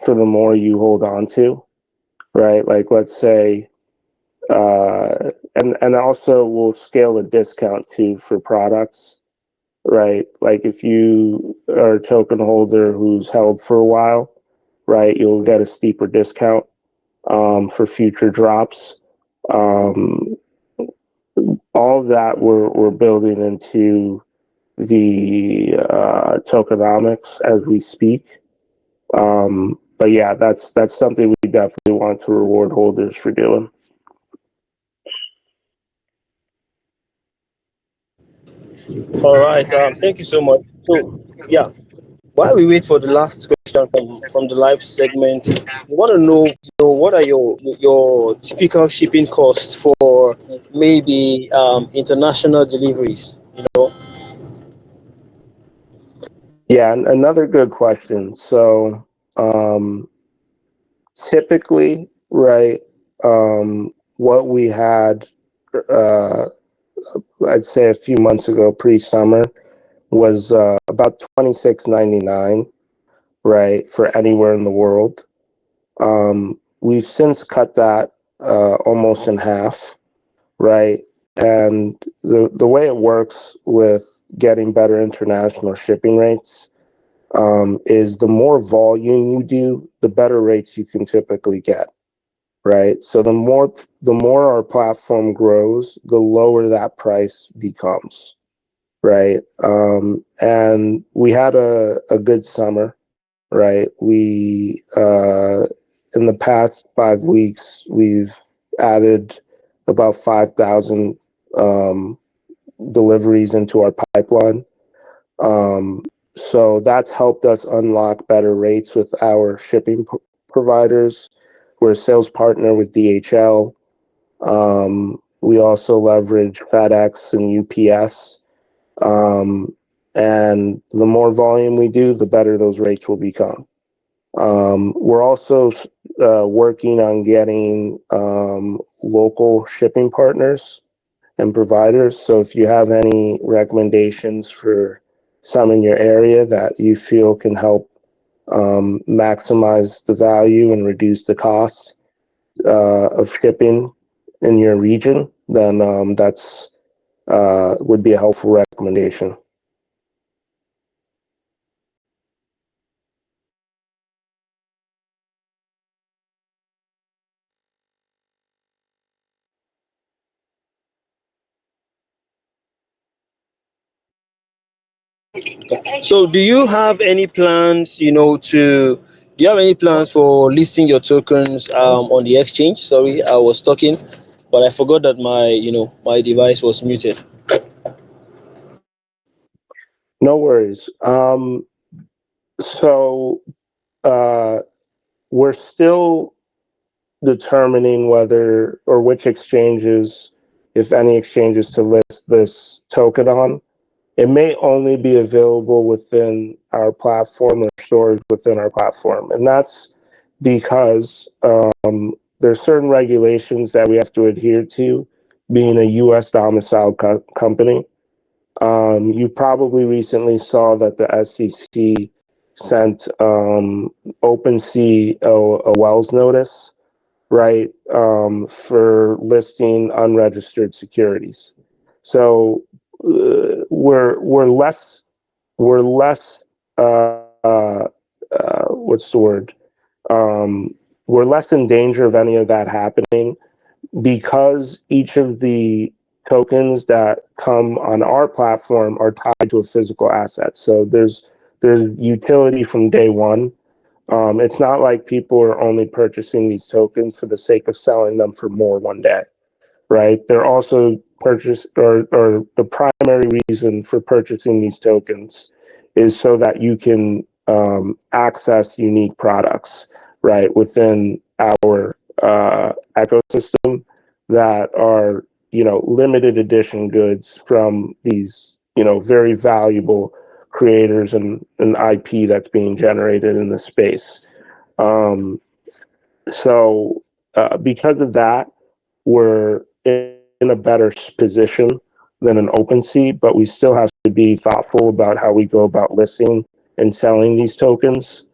for the more you hold on to, right? Like let's say, and also we'll scale a discount too for products, right? Like if you are a token holder who's held for a while, right, you'll get a steeper discount for future drops. Um, all of that we're building into the tokenomics as we speak. but yeah, that's something we definitely want to reward holders for doing.
All right. Thank you so much. So, yeah, while we wait for the last question from the live segment, we want to know what are your typical shipping costs for maybe international deliveries.
Yeah, another good question. So, um, typically, right, what we had, uh, I'd say a few months ago, pre-summer, was about $26.99, right, for anywhere in the world. We've since cut that almost in half, right? And the way it works with getting better international shipping rates is the more volume you do, the better rates you can typically get, right? So the more our platform grows, the lower that price becomes, right? And we had a good summer, right? We in the past 5 weeks we've added about 5,000 um, deliveries into our pipeline. Um, so that's helped us unlock better rates with our providers. We're a sales partner with DHL. We also leverage FedEx and UPS. Um, and the more volume we do, the better those rates will become. We're also working on getting local shipping partners and providers. So if you have any recommendations for some in your area that you feel can help maximize the value and reduce the cost of shipping in your region, then that's would be a helpful recommendation.
So, do you have any plans, do you have any plans for listing your tokens on the exchange? Sorry, I was talking, but I forgot that my device was muted.
No worries. So uh, we're still determining whether or which exchanges, if any exchanges, to list this token on. It may only be available within our platform or stored within our platform. And that's because there's certain regulations that we have to adhere to being a US domiciled company. You probably recently saw that the SEC sent OpenSea a Wells notice, right, for listing unregistered securities. So we're less what's the word? Um, we're less in danger of any of that happening because each of the tokens that come on our platform are tied to a physical asset. So there's utility from day one. It's not like people are only purchasing these tokens for the sake of selling them for more one day, right? They're also purchase or the primary reason for purchasing these tokens is so that you can access unique products, right, within our ecosystem that are limited edition goods from these very valuable creators and IP that's being generated in the space. Um, so because of that, we're in a better position than an OpenSea, but we still have to be thoughtful about how we go about listing and selling these tokens,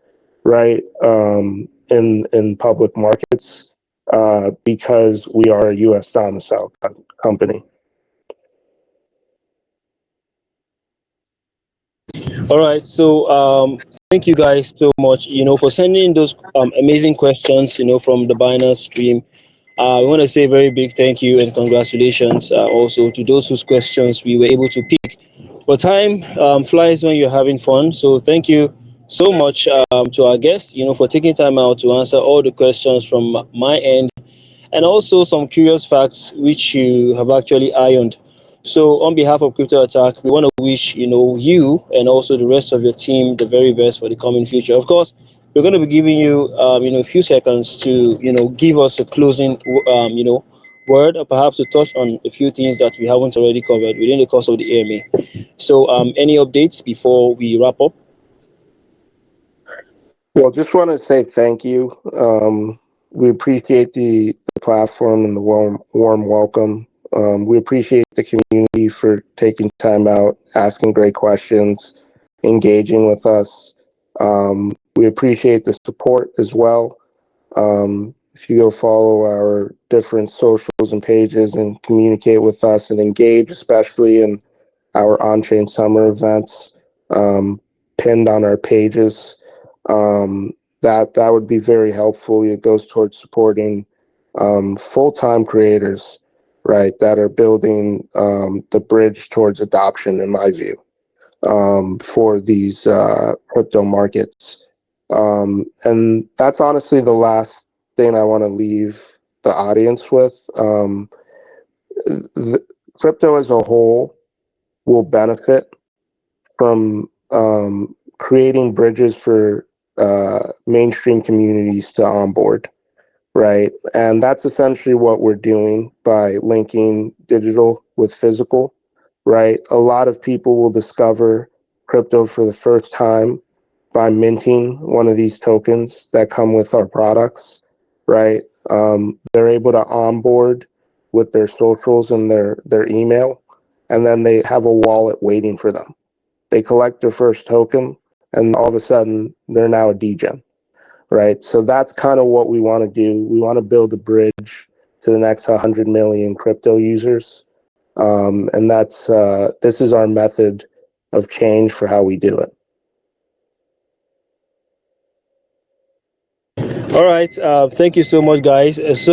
right, in public markets, because we are a U.S. domicile company.
All right. So, thank you guys so much, for sending those amazing questions, from the Binance stream. I want to say a very big thank you and congratulations also to those whose questions we were able to pick. But time flies when you're having fun. So, thank you so much to our guests, for taking time out to answer all the questions from my end, and also some curious facts which you have actually ironed. So, on behalf of Crypto Attack, we want to wish you and also the rest of your team the very best for the coming future. Of course, we're going to be giving you a few seconds to give us a closing word, or perhaps to touch on a few things that we haven't already covered within the course of the AMA. So, any updates before we wrap up?
Well, just want to say thank you. We appreciate the platform and the warm welcome. We appreciate the community for taking time out, asking great questions, engaging with us. We appreciate the support as well. If you go follow our different socials and pages and communicate with us and engage, especially in our on-chain summer events, um, pinned on our pages. That would be very helpful. It goes towards supporting full-time creators, right, that are building the bridge towards adoption, in my view, for these crypto markets. And that's honestly the last thing I want to leave the audience with. The, crypto as a whole will benefit from creating bridges for mainstream communities to onboard, right? And that's essentially what we're doing by linking digital with physical, right? A lot of people will discover crypto for the first time by minting one of these tokens that come with our products, right? They're able to onboard with their socials and their email, and then they have a wallet waiting for them. They collect their first token, and all of a sudden, they're now a degen, right? So that's kind of what we want to do. We want to build a bridge to the next 100 million crypto users. And this is our method of change for how we do it.
All right. Thank you so much, guys. That's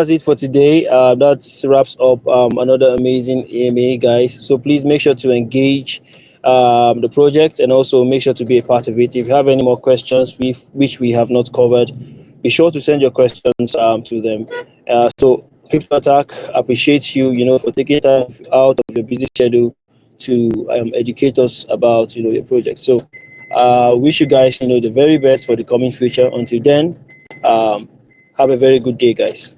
it for today. That wraps up another amazing AMA, guys. So please make sure to engage the project and also make sure to be a part of it. If you have any more questions which we have not covered, be sure to send your questions to them. So Crypto Attack appreciates you, for taking time out of your busy schedule to educate us about your project. So wish you guys the very best for the coming future. Until then, um, have a very good day, guys.